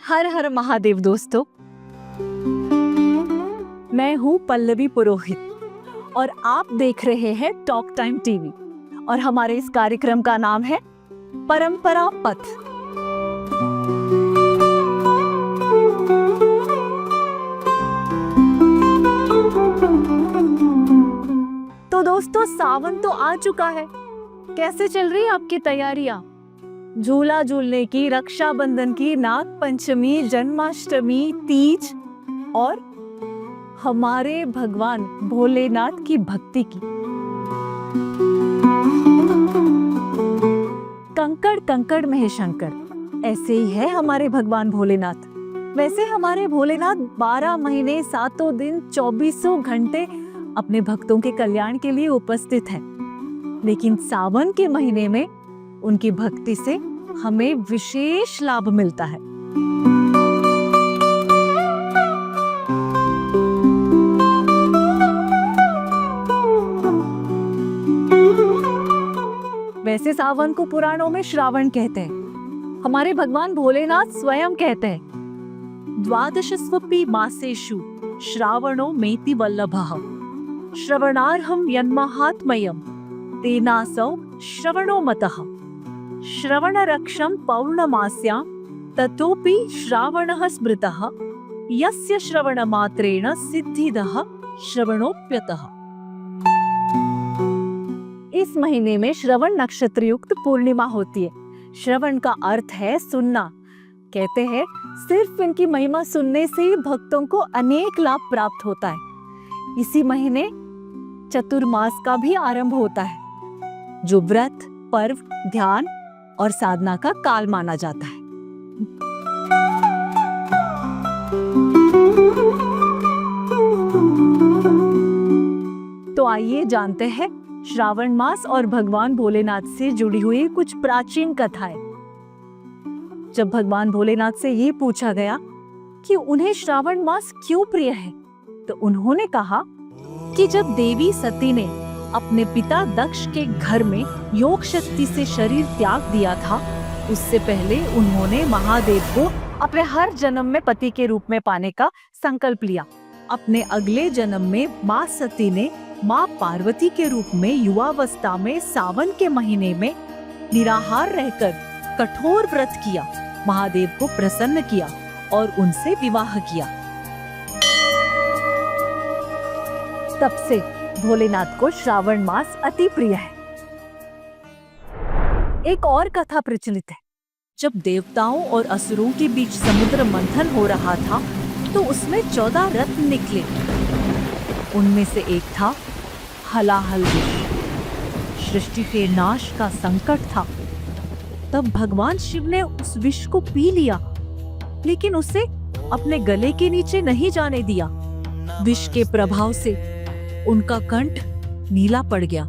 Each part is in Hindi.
हर हर महादेव दोस्तों, मैं हूँ पल्लवी पुरोहित और आप देख रहे हैं टॉक टाइम टीवी और हमारे इस कार्यक्रम का नाम है परंपरा पथ। तो दोस्तों, सावन तो आ चुका है। कैसे चल रही है आपकी तैयारियां? झूला झूलने की, रक्षाबंधन की, नाग पंचमी, जन्माष्टमी, तीज और हमारे भगवान भोलेनाथ की भक्ति की। कंकड़ कंकड़ में है शंकर, ऐसे ही है हमारे भगवान भोलेनाथ। वैसे हमारे भोलेनाथ 12 महीने 7 दिन 24 घंटे अपने भक्तों के कल्याण के लिए उपस्थित हैं। लेकिन सावन के महीने में उनकी भक्ति से हमें विशेष लाभ मिलता है। वैसे सावन को पुराणों में श्रावण कहते हैं। हमारे भगवान भोलेनाथ स्वयं कहते हैं, द्वादशस्वपि मासेषु श्रावणो मेति वल्लभः श्रवणार्हं यन्महात्म्यं तेनासौ श्रवणो मतः श्रवणरक्षं पौर्णमास्यां ततोपि श्रावणः स्मृतः यस्य श्रवणमात्रेण सिद्धिदः श्रवणोप्यतः। इस महीने में श्रवण नक्षत्र युक्त पूर्णिमा होती है। श्रवण का अर्थ है सुनना। कहते हैं सिर्फ इनकी महिमा सुनने से ही भक्तों को अनेक लाभ प्राप्त होता है। इसी महीने चतुर्मास का भी आरंभ होता है, जो व्रत, पर्व, ध्यान और साधना का काल माना जाता है। तो आइए जानते हैं श्रावण मास और भगवान भोलेनाथ से जुड़ी हुई कुछ प्राचीन कथाएं। जब भगवान भोलेनाथ से ये पूछा गया कि उन्हें श्रावण मास क्यों प्रिय है, तो उन्होंने कहा कि जब देवी सती ने अपने पिता दक्ष के घर में योग शक्ति से शरीर त्याग दिया था, उससे पहले उन्होंने महादेव को अपने हर जन्म में पति के रूप में पाने का संकल्प लिया। अपने अगले जन्म में माँ सती ने माँ पार्वती के रूप में युवावस्था में सावन के महीने में निराहार रहकर कठोर व्रत किया, महादेव को प्रसन्न किया और उनसे विवाह किया। तब से भोलेनाथ को श्रावण मास अति प्रिय है। एक और कथा प्रचलित है। जब देवताओं और असुरों के बीच समुद्र मंथन हो रहा था, तो उसमें 14 रत्न निकले। उनमें से एक था हलाहल विष। सृष्टि के नाश का संकट था। तब भगवान शिव ने उस विष को पी लिया, लेकिन उसे अपने गले के नीचे नहीं जाने दिया। विष के प्रभाव से उनका कंठ नीला पड़ गया,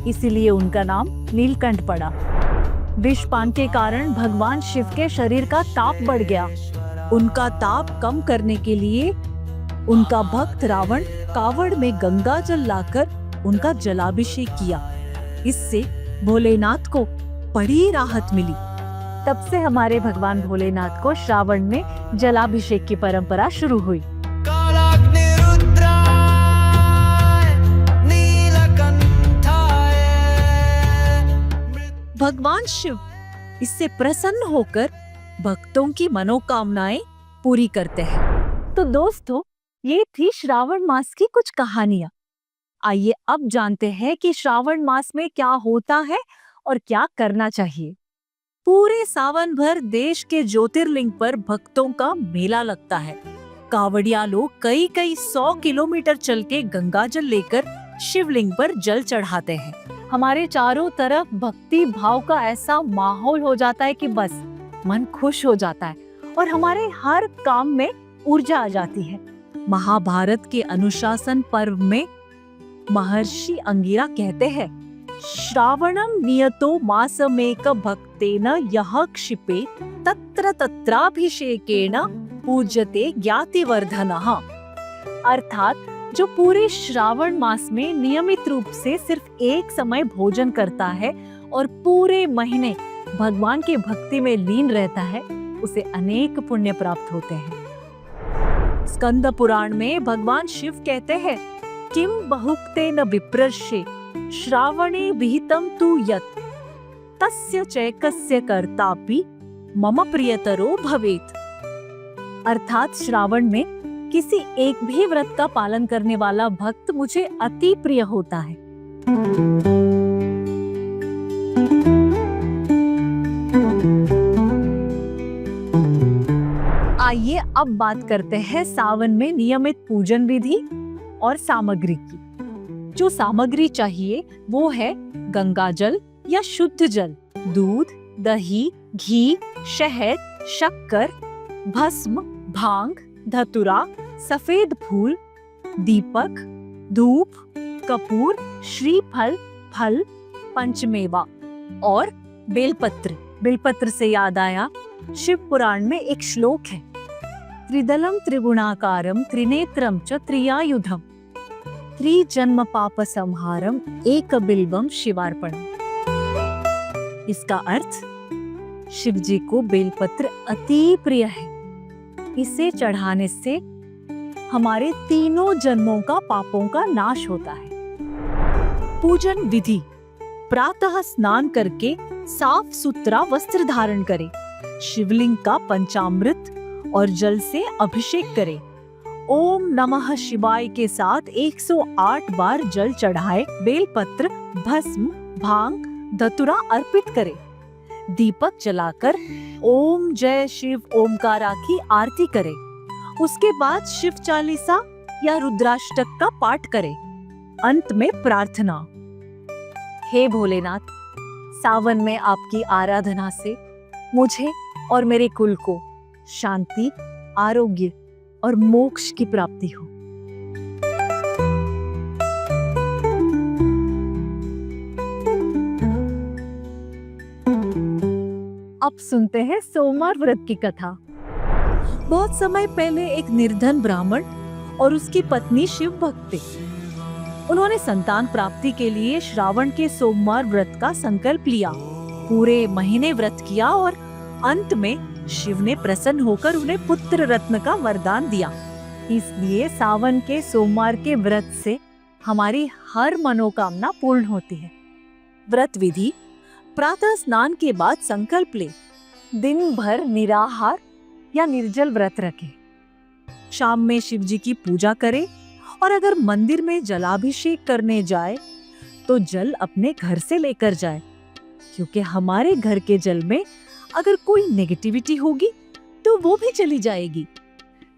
इसीलिए उनका नाम नीलकंठ पड़ा। विष पान के कारण भगवान शिव के शरीर का ताप बढ़ गया। उनका ताप कम करने के लिए उनका भक्त रावण कावड़ में गंगा जल लाकर उनका जलाभिषेक किया। इससे भोलेनाथ को बड़ी राहत मिली। तब से हमारे भगवान भोलेनाथ को श्रावण में जलाभिषेक की परंपरा शुरू हुई। भगवान शिव इससे प्रसन्न होकर भक्तों की मनोकामनाएं पूरी करते हैं। तो दोस्तों, ये थी श्रावण मास की कुछ कहानियां। आइए अब जानते हैं कि श्रावण मास में क्या होता है और क्या करना चाहिए। पूरे सावन भर देश के ज्योतिर्लिंग पर भक्तों का मेला लगता है। कावड़िया लोग कई 100 किलोमीटर चल के गंगा जल लेकर शिवलिंग पर जल चढ़ाते हैं। हमारे चारों तरफ भक्ति भाव का ऐसा माहौल हो जाता है कि बस मन खुश हो जाता है और हमारे हर काम में ऊर्जा आ जाती है। महाभारत के अनुशासन पर्व में महर्षि अंगिरा कहते हैं, श्रावणम नियतो मासमेक भक्तेन यह क्षिपे तत्र तत्राभिषेकेन पूज्यते ज्ञातिवर्धनः। अर्थात जो पूरे श्रावण मास में नियमित रूप से सिर्फ एक समय भोजन करता है और पूरे महीने भगवान की भक्ति में लीन रहता है, उसे अनेक पुण्य प्राप्त होते हैं। स्कंद पुराण में भगवान शिव कहते हैं, किम बहुक्ते न विप्रश्ये श्रावणे विहितम तु यत् तस्य चैकस्य कर्तापि मम प्रियतरो भवेत्। अर्थात श्रावण में किसी एक भी व्रत का पालन करने वाला भक्त मुझे अति प्रिय होता है। आइए अब बात करते हैं सावन में नियमित पूजन विधि और सामग्री की। जो सामग्री चाहिए वो है गंगा जल या शुद्ध जल, दूध, दही, घी, शहद, शक्कर, भस्म, भांग, धतूरा, सफेद फूल, दीपक, धूप, कपूर, श्रीफल, फल, पंचमेवा और बेलपत्र। बेलपत्र से याद आया, शिव पुराण में एक श्लोक है, त्रिदलम त्रिगुणाकारम त्रिनेत्रम च त्रियायुधम त्रिजन्म पाप संहारम एक बिल्वम शिवार्पणम। इसका अर्थ, शिव जी को बेलपत्र अति प्रिय है। इसे चढ़ाने से हमारे तीनों जन्मों का पापों का नाश होता है। पूजन विधि: प्रातः स्नान करके साफ सुथरा वस्त्र धारण करें, शिवलिंग का पंचामृत और जल से अभिषेक करें, ओम नमः शिवाय के साथ 108 बार जल चढ़ाए, बेलपत्र, भस्म, भांग, धतूरा अर्पित करें, दीपक जलाकर ओम जय शिव ओमकारा की आरती करें। उसके बाद शिव चालीसा या रुद्राष्टक का पाठ करें। अंत में प्रार्थना, हे भोलेनाथ, सावन में आपकी आराधना से मुझे और मेरे कुल को शांति, आरोग्य और मोक्ष की प्राप्ति हो। अब सुनते हैं सोमवार व्रत की कथा। बहुत समय पहले एक निर्धन ब्राह्मण और उसकी पत्नी शिव भक्त थे। उन्होंने संतान प्राप्ति के लिए श्रावण के सोमवार व्रत का संकल्प लिया। पूरे महीने व्रत किया और अंत में शिव ने प्रसन्न होकर उन्हें पुत्र रत्न का वरदान दिया। इसलिए सावन के सोमवार के व्रत से हमारी हर मनोकामना पूर्ण होती है। व्रत विधि: प्रातः स्नान के बाद संकल्प ले, दिन भर निराहार या निर्जल व्रत रखे, शाम में शिव जी की पूजा करे और अगर मंदिर में जलाभिषेक करने जाए तो जल अपने घर से लेकर जाए, क्योंकि हमारे घर के जल में अगर कोई नेगेटिविटी होगी तो वो भी चली जाएगी।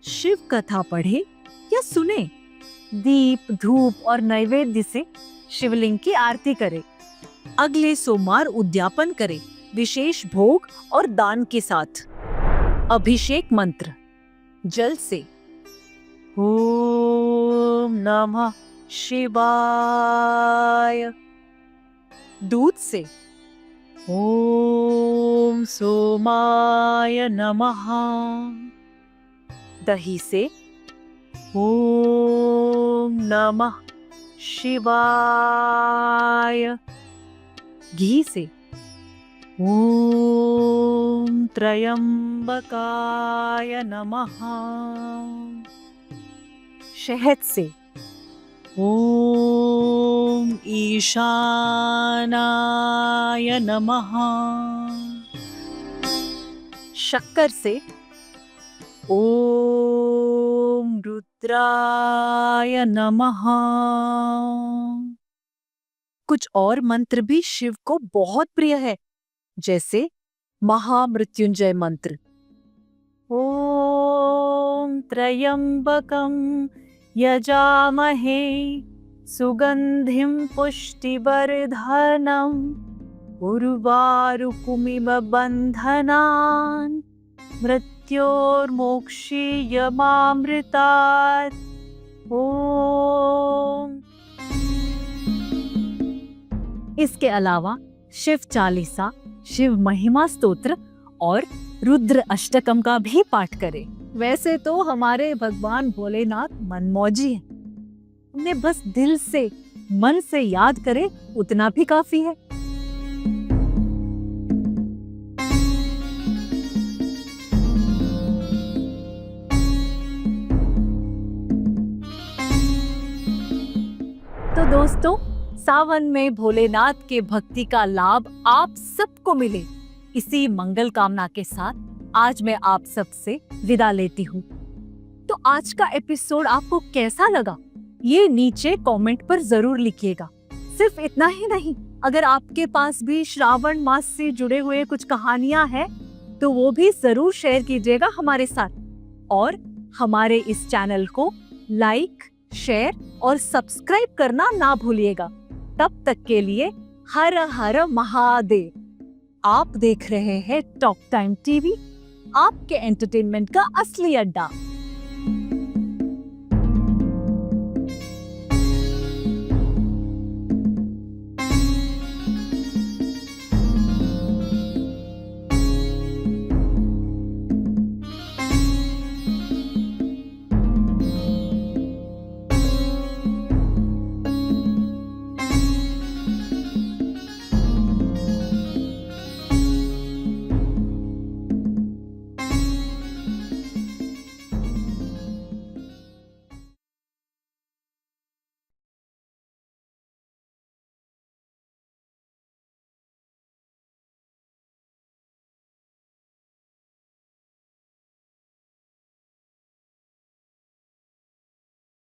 शिव कथा पढ़े या सुने, दीप, धूप और नैवेद्य से शिवलिंग की आरती करे। अगले सोमवार उद्यापन करे, विशेष भोग और दान के साथ। अभिषेक मंत्र: जल से ओम नमः शिवाय, दूध से ओम सोमाय नमः, दही से ओम नमः शिवाय, घी से ओम त्र्यंबकाय नमः, शहद से ओम ईशानाय नमः, शक्कर से ओम रुद्राय नमः। कुछ और मंत्र भी शिव को बहुत प्रिय है, जैसे महामृत्युंजय मंत्र, ओम त्र्यंबकम यजामहे सुगंधिम पुष्टिवर्धनम उर्वारुकमिव बंधनान् मृत्योर्मोक्षीयमामृतात्। ओम। इसके अलावा शिव चालीसा, शिव महिमा स्तोत्र और रुद्र अष्टकम का भी पाठ करें। वैसे तो हमारे भगवान भोलेनाथ मनमौजी हैं, उन्हें बस दिल से, मन से याद करें, उतना भी काफी है। तो दोस्तों, सावन में भोलेनाथ के भक्ति का लाभ आप सबको मिले, इसी मंगल कामना के साथ आज मैं आप सबसे विदा लेती हूँ। तो आज का एपिसोड आपको कैसा लगा, ये नीचे कमेंट पर जरूर लिखिएगा। सिर्फ इतना ही नहीं, अगर आपके पास भी श्रावण मास से जुड़े हुए कुछ कहानियां हैं, तो वो भी जरूर शेयर कीजिएगा हमारे साथ। और हमारे इस चैनल को लाइक, शेयर और सब्सक्राइब करना ना भूलिएगा। तब तक के लिए हर हर महादेव। आप देख रहे हैं टॉक टाइम टीवी, आपके एंटरटेनमेंट का असली अड्डा।